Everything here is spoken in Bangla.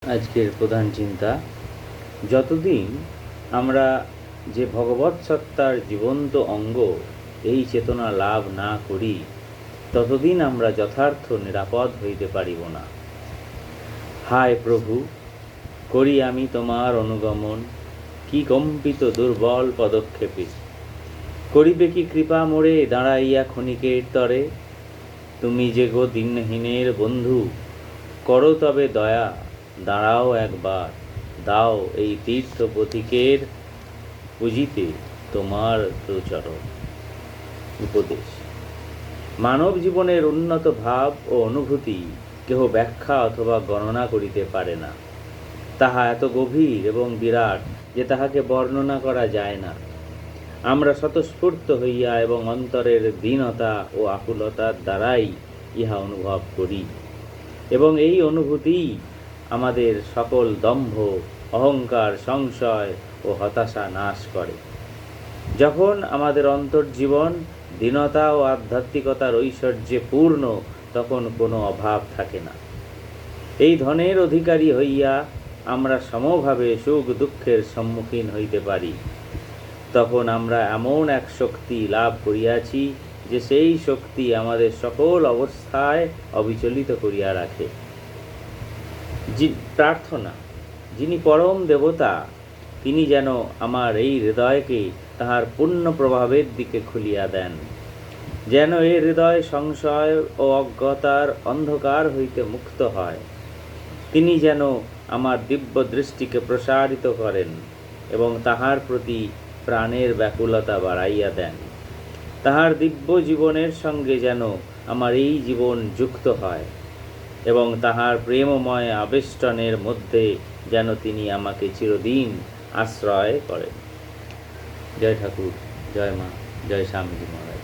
আজকের প্রধান চিন্তা, যতদিন আমরা যে ভগবৎ সত্তার জীবন্ত অঙ্গ এই চেতনা লাভ না করি, ততদিন আমরা যথার্থ নিরাপদ হইতে পারিব না। হায় প্রভু, করি আমি তোমার অনুগমন, কি কম্পিত দুর্বল পদক্ষেপে। করিবে কি কৃপা মোরে দাঁড়াইয়া ক্ষণিকের তরে। তুমি যে গো দিনহীনের বন্ধু, করো তবে দয়া, দাঁড়াও একবার, দাও এই তীর্থ পথিকের পুজিতে তোমার চরণ। উপদেশ: মানব জীবনের উন্নত ভাব ও অনুভূতি কেহ ব্যাখ্যা অথবা গণনা করিতে পারে না। তাহা এত গভীর এবং বিরাট যে তাহাকে বর্ণনা করা যায় না। আমরা স্বতঃস্ফূর্ত হইয়া এবং অন্তরের দীনতা ও আকুলতার দ্বারাই ইহা অনুভব করি, এবং এই অনুভূতিই আমাদের সকল দম্ভ, অহংকার, সংশয় ও হতাশা নাশ করে। যখন আমাদের অন্তর্জীবন দীনতা ও আধ্যাত্মিকতার ঐশ্বর্যে পূর্ণ, তখন কোনো অভাব থাকে না। এই ধনের অধিকারী হইয়া আমরা সমভাবে সুখ দুঃখের সম্মুখীন হইতে পারি। তখন আমরা এমন এক শক্তি লাভ করিয়াছি যে সেই শক্তি আমাদের সকল অবস্থায় অবিচলিত করিয়া রাখে। প্রার্থনা: যিনি পরম দেবতা, তিনি যেন আমার এই হৃদয়কে তাহার পূর্ণ প্রভাবের দিকে খুলিয়া দেন, যেন এই হৃদয় সংশয় ও অজ্ঞতার অন্ধকার হইতে মুক্ত হয়। তিনি যেন আমার দিব্য দৃষ্টিকে প্রসারিত করেন এবং তাহার প্রতি প্রাণের ব্যাকুলতা বাড়াইয়া দেন। তাহার দিব্য জীবনের সঙ্গে যেন আমার এই জীবন যুক্ত হয় এবং তাহার প্রেমময় আবেষ্টনের মধ্যে যেন তিনি আমাকে চিরদিন আশ্রয় করেন। জয় ঠাকুর, জয় মা, জয় স্বামীজি মহারাজ।